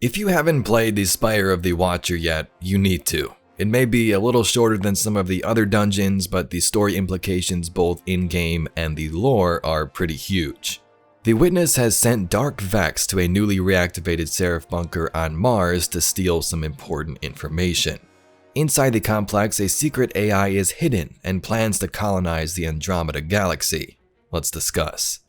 If you haven't played the Spire of the Watcher yet, you need to. It may be a little shorter than some of the other dungeons, but the story implications both in-game and the lore are pretty huge. The Witness has sent Dark Vex to a newly reactivated Seraph bunker on Mars to steal some important information. Inside the complex, a secret AI is hidden and plans to colonize the Andromeda galaxy. Let's discuss.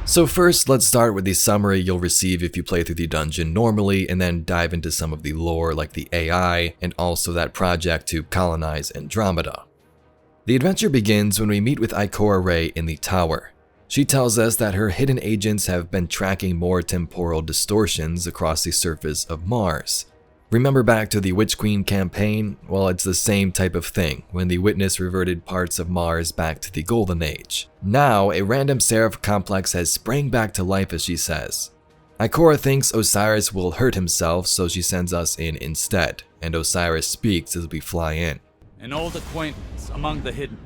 So first, let's start with the summary you'll receive if you play through the dungeon normally, and then dive into some of the lore like the AI and also that project to colonize Andromeda. The adventure begins when we meet with Ikora Rey in the tower. She tells us that her hidden agents have been tracking more temporal distortions across the surface of Mars. Remember back to the Witch Queen campaign? Well, it's the same type of thing when the Witness reverted parts of Mars back to the Golden Age. Now, a random Seraph complex has sprang back to life, as she says. Ikora thinks Osiris will hurt himself, so she sends us in instead, and Osiris speaks as we fly in. An old acquaintance among the hidden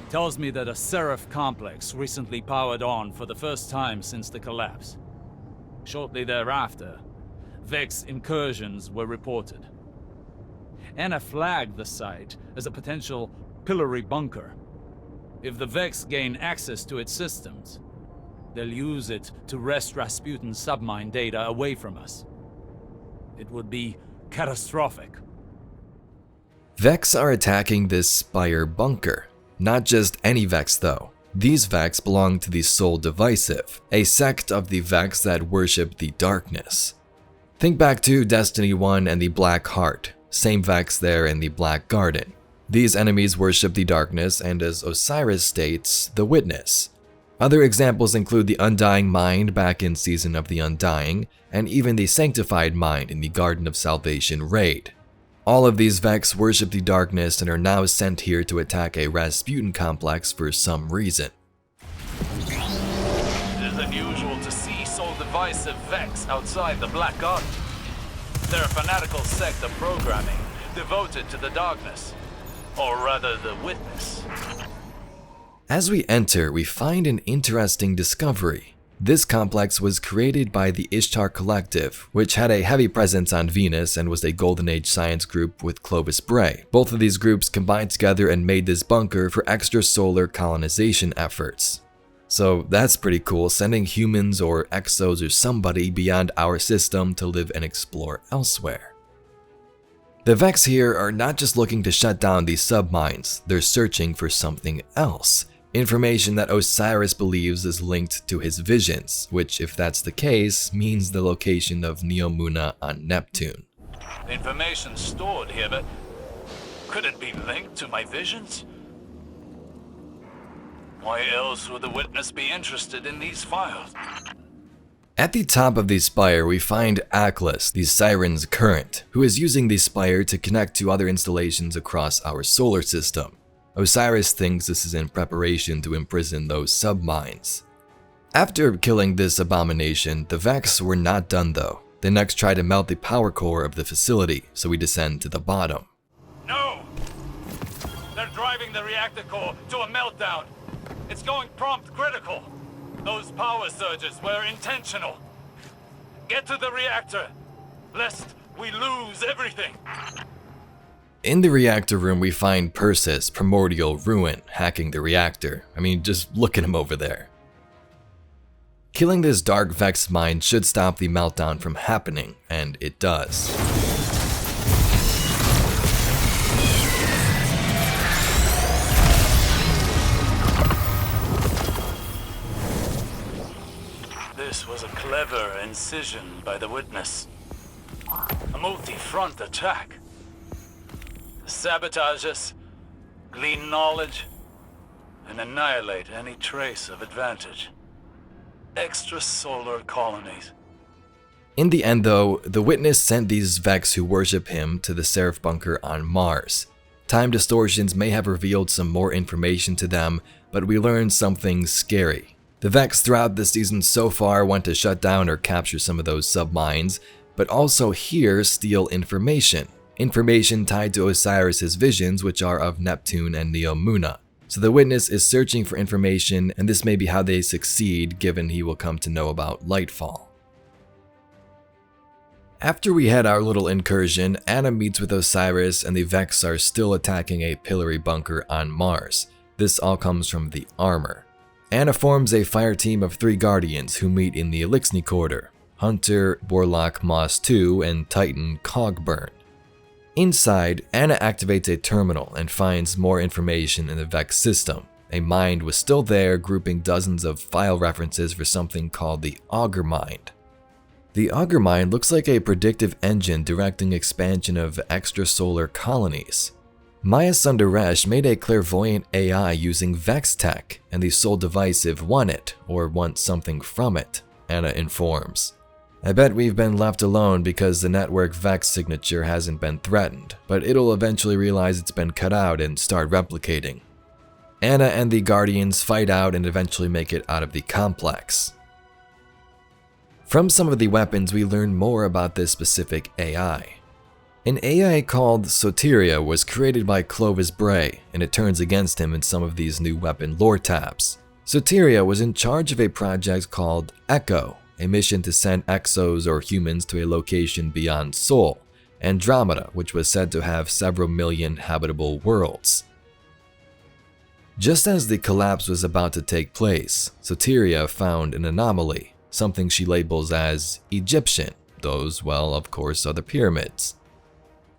tells me that a Seraph complex recently powered on for the first time since the collapse. Shortly thereafter, Vex incursions were reported. Anna flagged the site as a potential pillory bunker. If the Vex gain access to its systems, they'll use it to wrest Rasputin's submine data away from us. It would be catastrophic. Vex are attacking this Spire bunker. Not just any Vex though. These Vex belong to the Soul Divisive, a sect of the Vex that worship the darkness. Think back to Destiny 1 and the Black Heart, same Vex there in the Black Garden. These enemies worship the darkness and, as Osiris states, the Witness. Other examples include the Undying Mind back in Season of the Undying, and even the Sanctified Mind in the Garden of Salvation raid. All of these Vex worship the darkness and are now sent here to attack a Rasputin complex for some reason. It is unusual to see Soul Divisive Vex outside the Black Garden. They're a fanatical sect of programming devoted to the darkness, or rather the Witness. As we enter, we find an interesting discovery. This complex was created by the Ishtar Collective, which had a heavy presence on Venus and was a Golden Age science group with Clovis Bray. Both of these groups combined together and made this bunker for extrasolar colonization efforts. So that's pretty cool, sending humans or exos or somebody beyond our system to live and explore elsewhere. The Vex here are not just looking to shut down these submines, they're searching for something else. Information that Osiris believes is linked to his visions, which, if that's the case, means the location of Neomuna on Neptune. Information stored here, but could it be linked to my visions? Why else would the Witness be interested in these files? At the top of the spire, we find Atlas, the Siren's current, who is using the spire to connect to other installations across our solar system. Osiris thinks this is in preparation to imprison those submines. After killing this abomination, the Vex were not done though. They next try to melt the power core of the facility, so we descend to the bottom. No! They're driving the reactor core to a meltdown. It's going prompt critical. Those power surges were intentional. Get to the reactor, lest we lose everything. In the reactor room, we find Persis, Primordial Ruin, hacking the reactor. I mean, just look at him over there. Killing this Dark Vex mine should stop the meltdown from happening, and it does. This was a clever incision by the Witness. A multi-front attack. Sabotage us, glean knowledge, and annihilate any trace of advantage. Extrasolar colonies. In the end though, the Witness sent these Vex who worship him to the Seraph bunker on Mars. Time distortions may have revealed some more information to them, but we learned something scary. The Vex throughout the season so far want to shut down or capture some of those submines, but also here steal information. Information tied to Osiris's visions, which are of Neptune and Neomuna. So the witness is searching for information, and this may be how they succeed given he will come to know about Lightfall. After we had our little incursion, Anna meets with Osiris and the Vex are still attacking a pillory bunker on Mars. This all comes from the armor. Anna forms a fire team of 3 Guardians who meet in the Elixni Quarter: Hunter, Warlock Moss II, and Titan Cogburn. Inside, Anna activates a terminal and finds more information in the Vex system. A mind was still there, grouping dozens of file references for something called the Augur Mind. The Augur Mind looks like a predictive engine directing expansion of extrasolar colonies. Maya Sundaresh made a clairvoyant AI using Vex tech, and the sole divisive want it, or want something from it, Anna informs. I bet we've been left alone because the network Vex signature hasn't been threatened, but it'll eventually realize it's been cut out and start replicating. Anna and the Guardians fight out and eventually make it out of the complex. From some of the weapons, we learn more about this specific AI. An AI called Soteria was created by Clovis Bray, and it turns against him in some of these new weapon lore tabs. Soteria was in charge of a project called Echo, a mission to send exos or humans to a location beyond Sol, Andromeda, which was said to have several million habitable worlds. Just as the collapse was about to take place, Soteria found an anomaly, something she labels as Egyptian. Those, well, of course, are the pyramids.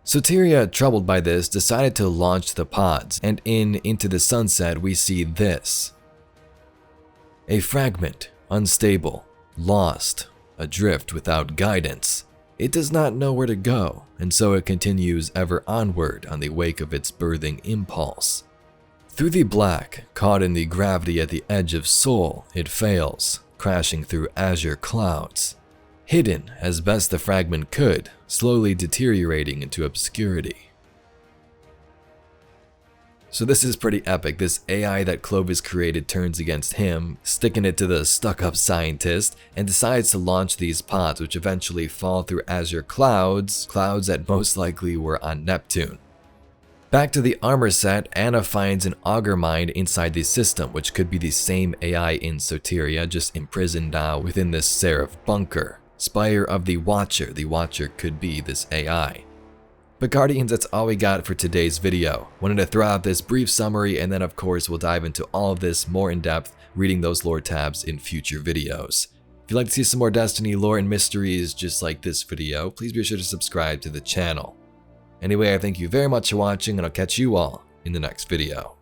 Soteria, troubled by this, decided to launch the pods, and in Into the Sunset we see this. A fragment, unstable, lost, adrift without guidance. It does not know where to go, and so it continues ever onward on the wake of its birthing impulse. Through the black, caught in the gravity at the edge of Sol, it fails, crashing through azure clouds. Hidden as best the fragment could, slowly deteriorating into obscurity. So this is pretty epic. This AI that Clovis created turns against him, sticking it to the stuck-up scientist, and decides to launch these pods, which eventually fall through azure clouds that most likely were on Neptune. Back to the armor set, Anna finds an Augur Mind inside the system, which could be the same AI in Soteria, just imprisoned now within this Seraph bunker. Spire of the Watcher could be this AI. But Guardians, that's all we got for today's video. Wanted to throw out this brief summary, and then of course we'll dive into all of this more in depth, reading those lore tabs in future videos. If you'd like to see some more Destiny lore and mysteries just like this video, please be sure to subscribe to the channel. Anyway, I thank you very much for watching, and I'll catch you all in the next video.